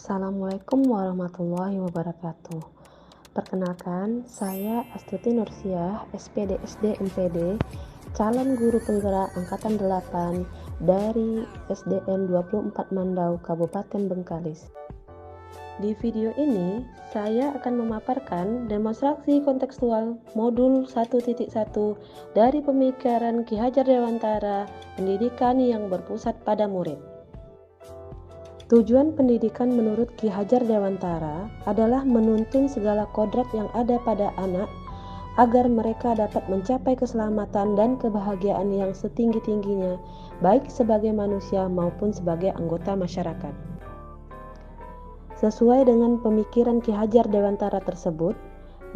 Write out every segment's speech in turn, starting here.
Assalamualaikum warahmatullahi wabarakatuh. Perkenalkan, saya Astuti Nursiah, SPD SD MPD, calon guru penggerak Angkatan 8 dari SDN 24 Mandau, Kabupaten Bengkalis. Di video ini, saya akan memaparkan demonstrasi kontekstual modul 1.1 dari pemikiran Ki Hajar Dewantara, pendidikan yang berpusat pada murid. Tujuan pendidikan menurut Ki Hajar Dewantara adalah menuntun segala kodrat yang ada pada anak agar mereka dapat mencapai keselamatan dan kebahagiaan yang setinggi-tingginya, baik sebagai manusia maupun sebagai anggota masyarakat. Sesuai dengan pemikiran Ki Hajar Dewantara tersebut,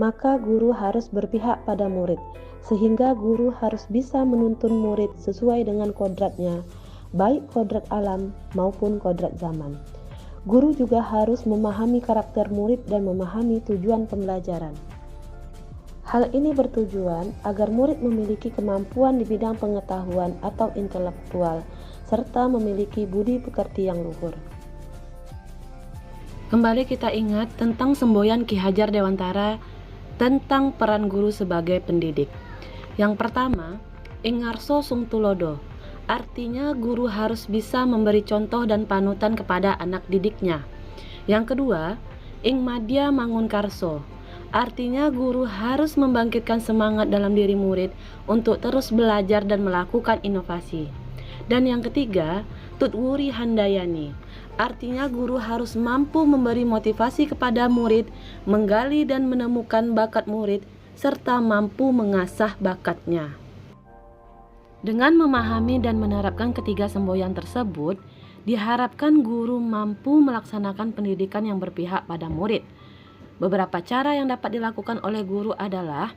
maka guru harus berpihak pada murid, sehingga guru harus bisa menuntun murid sesuai dengan kodratnya, baik kodrat alam maupun kodrat zaman. Guru juga harus memahami karakter murid dan memahami tujuan pembelajaran. Hal ini bertujuan agar murid memiliki kemampuan di bidang pengetahuan atau intelektual, serta memiliki budi pekerti yang luhur. Kembali kita ingat tentang semboyan Ki Hajar Dewantara tentang peran guru sebagai pendidik. Yang pertama, ing ngarso sung tulodo. Artinya guru harus bisa memberi contoh dan panutan kepada anak didiknya. Yang kedua, ing madya mangun karso. Artinya guru harus membangkitkan semangat dalam diri murid untuk terus belajar dan melakukan inovasi. Dan yang ketiga, tutwuri handayani. Artinya guru harus mampu memberi motivasi kepada murid, menggali dan menemukan bakat murid, serta mampu mengasah bakatnya. Dengan memahami dan menerapkan ketiga semboyan tersebut, diharapkan guru mampu melaksanakan pendidikan yang berpihak pada murid. Beberapa cara yang dapat dilakukan oleh guru adalah: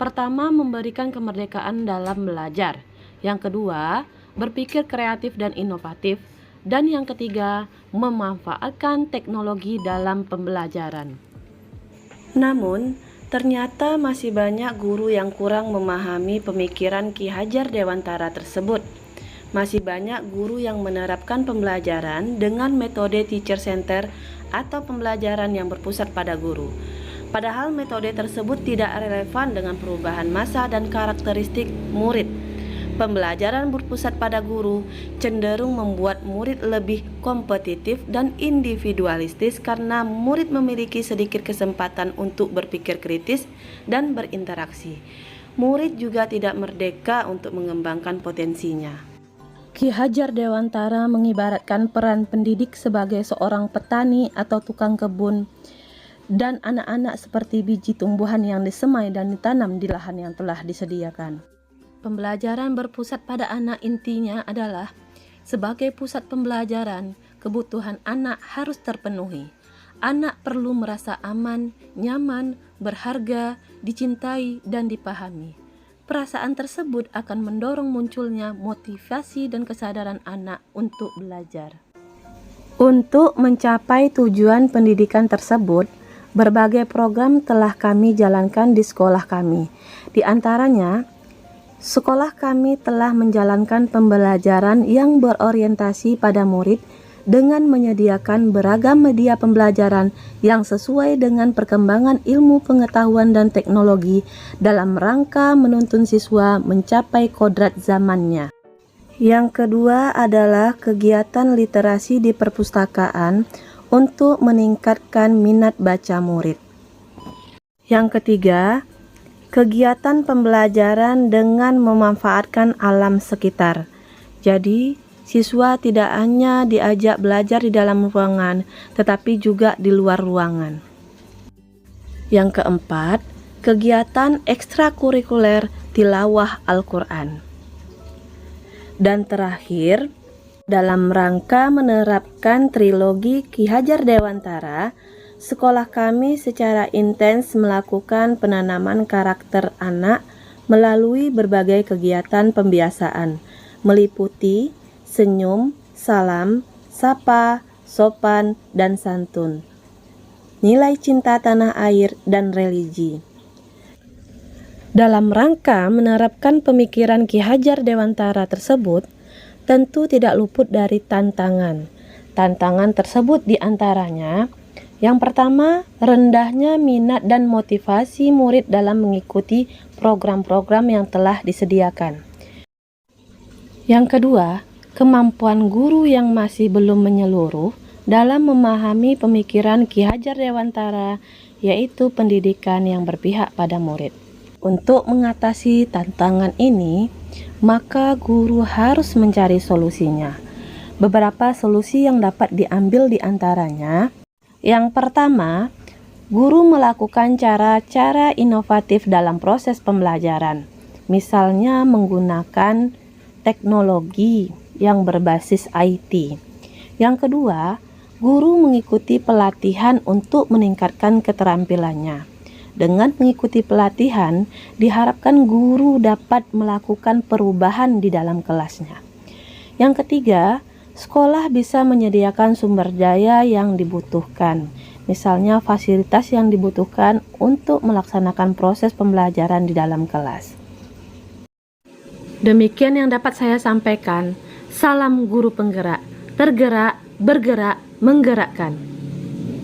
pertama, memberikan kemerdekaan dalam belajar; yang kedua, berpikir kreatif dan inovatif; dan yang ketiga, memanfaatkan teknologi dalam pembelajaran. Namun, ternyata masih banyak guru yang kurang memahami pemikiran Ki Hajar Dewantara tersebut. Masih banyak guru yang menerapkan pembelajaran dengan metode teacher center atau pembelajaran yang berpusat pada guru. Padahal metode tersebut tidak relevan dengan perubahan masa dan karakteristik murid. Pembelajaran berpusat pada guru cenderung membuat murid lebih kompetitif dan individualistis karena murid memiliki sedikit kesempatan untuk berpikir kritis dan berinteraksi. Murid juga tidak merdeka untuk mengembangkan potensinya. Ki Hajar Dewantara mengibaratkan peran pendidik sebagai seorang petani atau tukang kebun, dan anak-anak seperti biji tumbuhan yang disemai dan ditanam di lahan yang telah disediakan. Pembelajaran berpusat pada anak intinya adalah sebagai pusat pembelajaran, kebutuhan anak harus terpenuhi. Anak perlu merasa aman, nyaman, berharga, dicintai, dan dipahami. Perasaan tersebut akan mendorong munculnya motivasi dan kesadaran anak untuk belajar. Untuk mencapai tujuan pendidikan tersebut, berbagai program telah kami jalankan di sekolah kami. Di antaranya, sekolah kami telah menjalankan pembelajaran yang berorientasi pada murid dengan menyediakan beragam media pembelajaran yang sesuai dengan perkembangan ilmu pengetahuan dan teknologi dalam rangka menuntun siswa mencapai kodrat zamannya. Yang kedua adalah kegiatan literasi di perpustakaan untuk meningkatkan minat baca murid. Yang ketiga, kegiatan pembelajaran dengan memanfaatkan alam sekitar. Jadi, siswa tidak hanya diajak belajar di dalam ruangan, tetapi juga di luar ruangan. Yang keempat, kegiatan ekstrakurikuler tilawah Al-Quran. Dan terakhir, dalam rangka menerapkan trilogi Ki Hajar Dewantara, sekolah kami secara intens melakukan penanaman karakter anak melalui berbagai kegiatan pembiasaan, meliputi senyum, salam, sapa, sopan, dan santun, nilai cinta tanah air, dan religi. Dalam rangka menerapkan pemikiran Ki Hajar Dewantara tersebut, tentu tidak luput dari tantangan. Tantangan tersebut diantaranya, yang pertama, rendahnya minat dan motivasi murid dalam mengikuti program-program yang telah disediakan. Yang kedua, kemampuan guru yang masih belum menyeluruh dalam memahami pemikiran Ki Hajar Dewantara, yaitu pendidikan yang berpihak pada murid. Untuk mengatasi tantangan ini, maka guru harus mencari solusinya. Beberapa solusi yang dapat diambil diantaranya, yang pertama, guru melakukan cara-cara inovatif dalam proses pembelajaran, misalnya menggunakan teknologi yang berbasis IT. Yang kedua, guru mengikuti pelatihan untuk meningkatkan keterampilannya. Dengan mengikuti pelatihan, diharapkan guru dapat melakukan perubahan di dalam kelasnya. Yang ketiga, sekolah bisa menyediakan sumber daya yang dibutuhkan, misalnya fasilitas yang dibutuhkan untuk melaksanakan proses pembelajaran di dalam kelas. Demikian yang dapat saya sampaikan. Salam guru penggerak, tergerak, bergerak, menggerakkan.